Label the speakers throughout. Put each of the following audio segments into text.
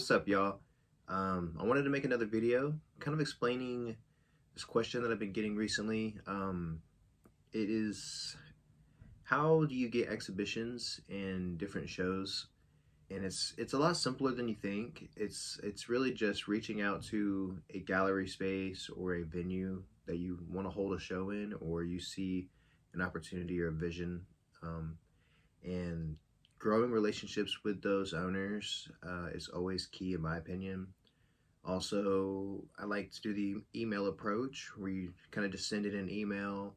Speaker 1: what's up, y'all? I wanted to make another video kind of explaining this question that I've been getting recently. It is, how do you get exhibitions in different shows? And it's a lot simpler than you think. It's really just reaching out to a gallery space or a venue that you want to hold a show in, or you see an opportunity or a vision, um, and growing relationships with those owners is always key in my opinion. Also, I like to do the email approach where you kind of just send in an email,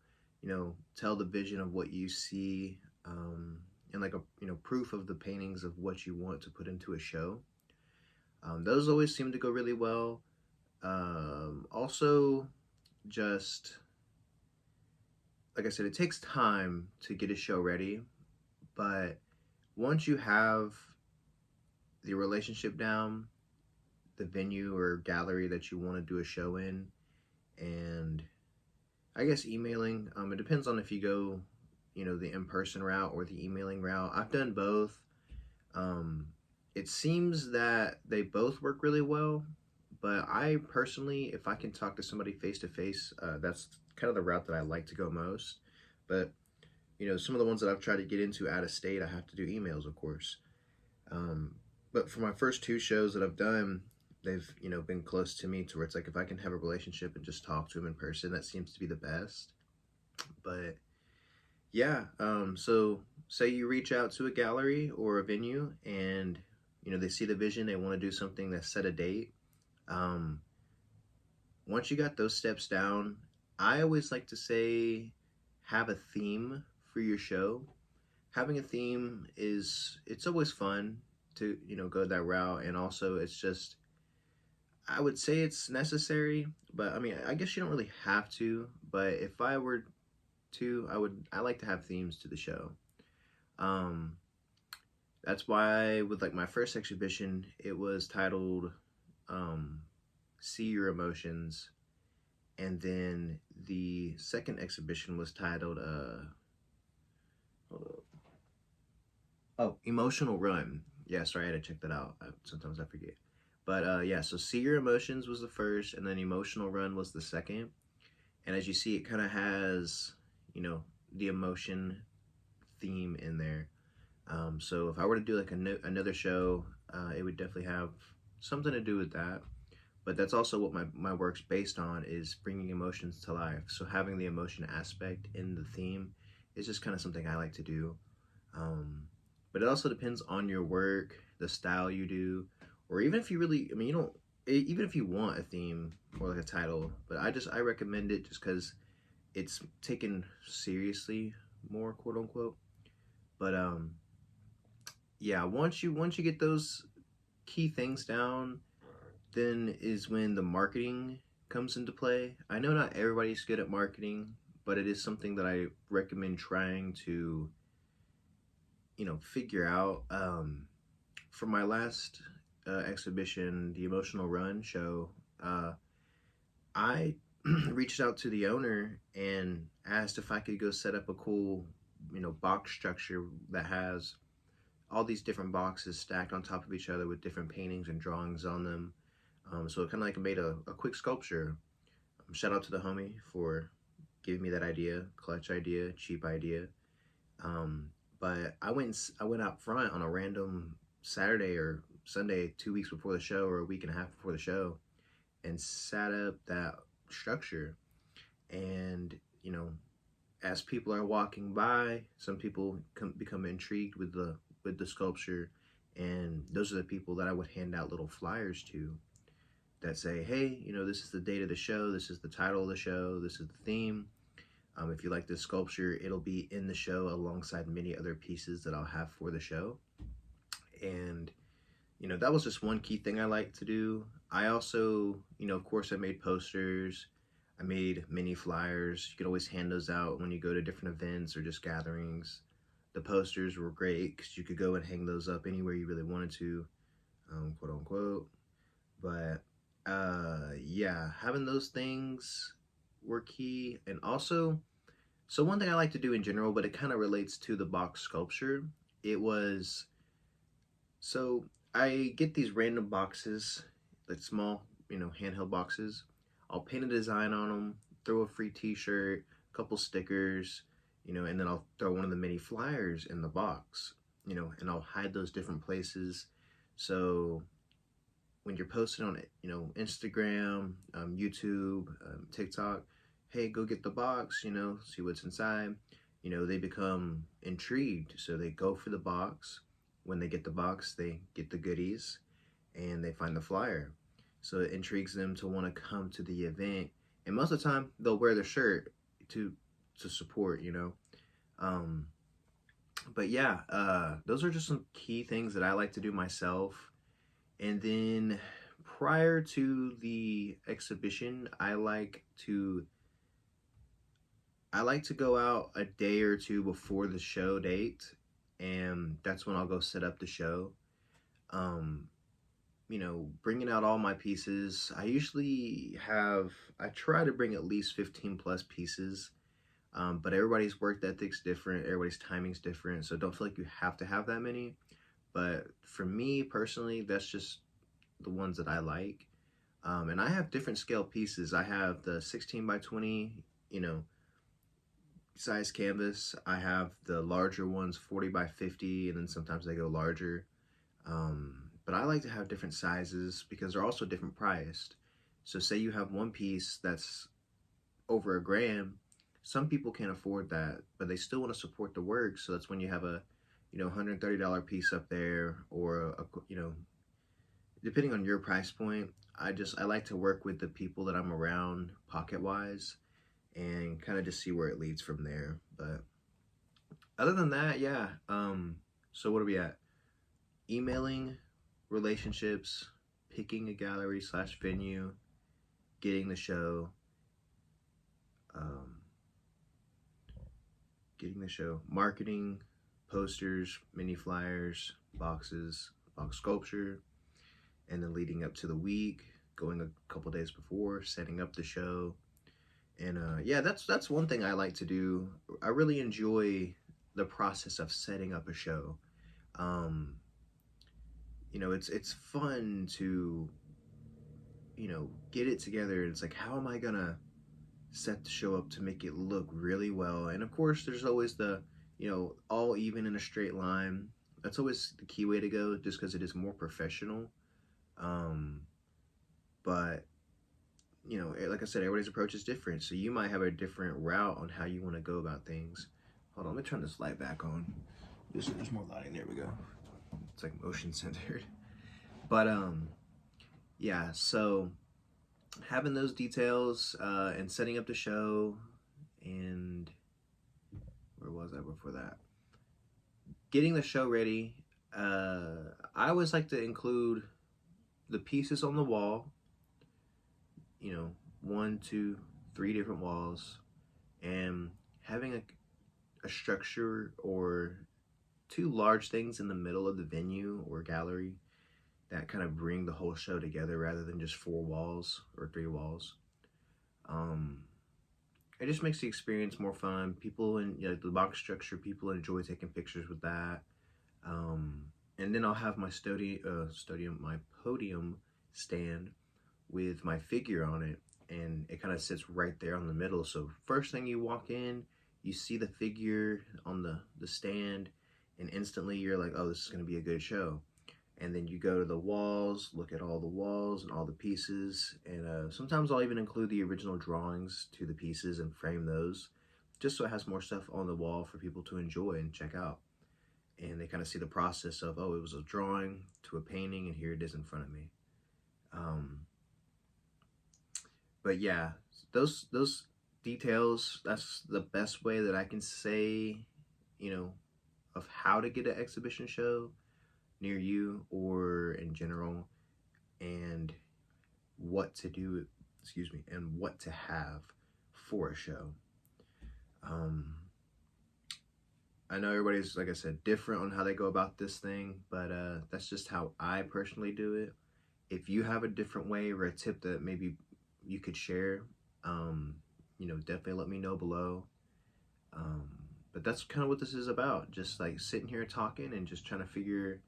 Speaker 1: tell the vision of what you see, and like a proof of the paintings of what you want to put into a show. Those always seem to go really well. Also, just like I said, it takes time to get a show ready, but once you have the relationship down, the venue or gallery that you want to do a show in, and I guess emailing. It depends on if you go, the in-person route or the emailing route. I've done both. Um, it seems that they both work really well, but I personally, if I can talk to somebody face to face, that's kind of the route that I like to go most. But some of the ones that I've tried to get into out of state, I have to do emails, of course. Um, but for my first two shows that I've done, they've been close to me to where it's like if I can have a relationship and just talk to them in person, that seems to be the best. But yeah, so say you reach out to a gallery or a venue, and they see the vision, they want to do something, that set a date. Um, Once you got those steps down, I always like to say have a theme for your show. Having a theme is, it's always fun to go that route, and also it's just, I would say it's necessary, but I mean, I guess you don't really have to. But if I were to, I like to have themes to the show. Um, that's why with like my first exhibition, it was titled um, "See Your Emotions," and then the second exhibition was titled "Emotional Run." Yeah, sorry, I had to check that out. Sometimes I forget. But yeah, so "See Your Emotions" was the first, and then "Emotional Run" was the second. And as you see, it kind of has, you know, the emotion theme in there. So if I were to do like another show, it would definitely have something to do with that. But that's also what my work's based on, is bringing emotions to life. So having the emotion aspect in the theme is just kind of something I like to do. Um, but it also depends on your work, the style you do, or even if you really, I mean, you don't, even if you want a theme or like a title, but I recommend it just because it's taken seriously more, quote unquote. But yeah, once you get those key things down, then is when the marketing comes into play. I know not everybody's good at marketing, but it is something that I recommend trying to, figure out. For my last exhibition, the Emotional Run show, I reached out to the owner and asked if I could go set up a cool, box structure that has all these different boxes stacked on top of each other with different paintings and drawings on them. So it kind of like made a quick sculpture. Shout out to the homie for giving me that idea, clutch idea, cheap idea. Um, but I went out front on a random Saturday or Sunday, 2 weeks before the show or a week and a half before the show, and sat up that structure. And as people are walking by, some people become intrigued with the sculpture, and those are the people that I would hand out little flyers to that say, hey, this is the date of the show, this is the title of the show, this is the theme. If you like this sculpture, it'll be in the show alongside many other pieces that I'll have for the show. And, that was just one key thing I like to do. I also, of course, I made posters. I made mini flyers. You could always hand those out when you go to different events or just gatherings. The posters were great because you could go and hang those up anywhere you really wanted to, quote unquote. But yeah, having those things were key. And also, so one thing I like to do in general, but it kind of relates to the box sculpture, it was, so I get these random boxes, like small, handheld boxes. I'll paint a design on them, throw a free T-shirt, a couple stickers, and then I'll throw one of the mini flyers in the box, and I'll hide those different places. So when you're posting on it, Instagram, YouTube, TikTok, hey, go get the box, see what's inside. They become intrigued, so they go for the box. When they get the box, they get the goodies, and they find the flyer. So it intrigues them to want to come to the event, and most of the time they'll wear the shirt to support. Um, but yeah, those are just some key things that I like to do myself. And then prior to the exhibition, I like to go out a day or two before the show date, and that's when I'll go set up the show. Um, bringing out all my pieces. I try to bring at least 15 plus pieces, but everybody's work ethic's different, everybody's timing's different, so don't feel like you have to have that many. But for me personally, that's just the ones that I like. And I have different scale pieces. I have the 16 by 20, you know, size canvas. I have the larger ones, 40 by 50, and then sometimes they go larger. But I like to have different sizes because they're also different priced. So say you have one piece that's over $1,000, some people can't afford that, but they still want to support the work. So that's when you have a, $130 piece up there, or depending on your price point. I like to work with the people that I'm around pocket wise, and kind of just see where it leads from there. But other than that, yeah. So what are we at? Emailing, relationships, picking a gallery slash venue, getting the show, um, marketing, posters, mini flyers, boxes, box sculpture, and then leading up to the week, going a couple days before, setting up the show. And yeah, that's one thing I like to do. I really enjoy the process of setting up a show. Um, it's fun to get it together. It's like, how am I gonna set the show up to make it look really well? And of course, there's always the all even in a straight line. That's always the key way to go, just because it is more professional. Um, but like I said, everybody's approach is different. So you might have a different route on how you want to go about things. Hold on, let me turn this light back on. There's more lighting. There we go. It's like motion centered. But yeah. So having those details and setting up the show, and where was I before that? Getting the show ready. I always like to include the pieces on the wall. One, two, three different walls, and having a structure or two large things in the middle of the venue or gallery that kind of bring the whole show together rather than just four walls or three walls. Um, it just makes the experience more fun. People in the box structure, people enjoy taking pictures with that. Um, and then I'll have my my podium stand with my figure on it, and it kind of sits right there on the middle. So first thing you walk in, you see the figure on the stand, and instantly you're like, oh, this is going to be a good show. And then you go to the walls, look at all the walls and all the pieces, and sometimes I'll even include the original drawings to the pieces and frame those, just so it has more stuff on the wall for people to enjoy and check out. And they kind of see the process of, oh, it was a drawing to a painting, and here it is in front of me. Um, but yeah, those details, that's the best way that I can say, of how to get an exhibition show near you or in general, and what to do, and what to have for a show. um I know everybody's, like I said, different on how they go about this thing, but that's just how I personally do it. If you have a different way or a tip that maybe you could share, um, definitely let me know below. Um, but that's kind of what this is about. Just like sitting here talking and just trying to figure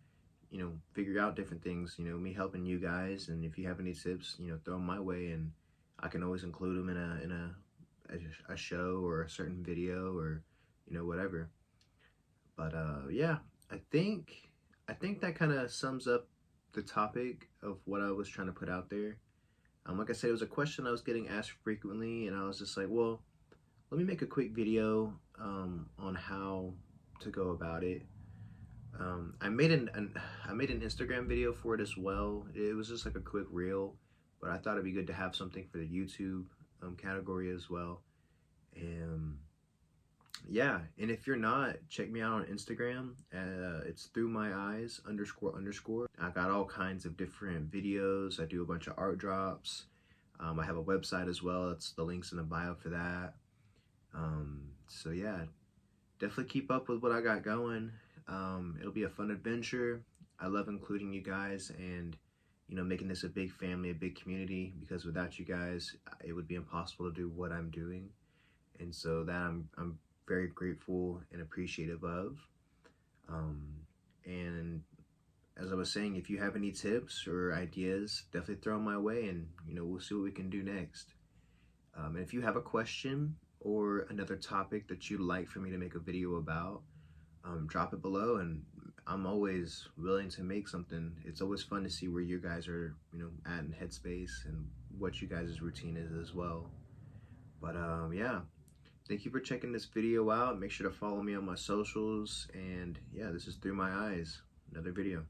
Speaker 1: figure out different things, me helping you guys. And if you have any tips, throw them my way, and I can always include them in a show or a certain video, or whatever. But yeah, I think that kind of sums up the topic of what I was trying to put out there. Like I said, it was a question I was getting asked frequently, and I was just like, well, let me make a quick video on how to go about it. I made I made an Instagram video for it as well. It was just like a quick reel, but I thought it'd be good to have something for the YouTube category as well. And yeah, and if you're not, check me out on Instagram. It's through my eyes __. I got all kinds of different videos. I do a bunch of art drops. I have a website as well. It's the links in the bio for that. So yeah, definitely keep up with what I got going. It'll be a fun adventure. I love including you guys, and making this a big family, a big community, because without you guys, it would be impossible to do what I'm doing. And so that I'm very grateful and appreciative of. And as I was saying, if you have any tips or ideas, definitely throw them my way, and we'll see what we can do next. And if you have a question or another topic that you'd like for me to make a video about, drop it below, and I'm always willing to make something. It's always fun to see where you guys are, at in headspace, and what you guys' routine is as well. But yeah, thank you for checking this video out. Make sure to follow me on my socials, and yeah, this is Through My Eyes, another video.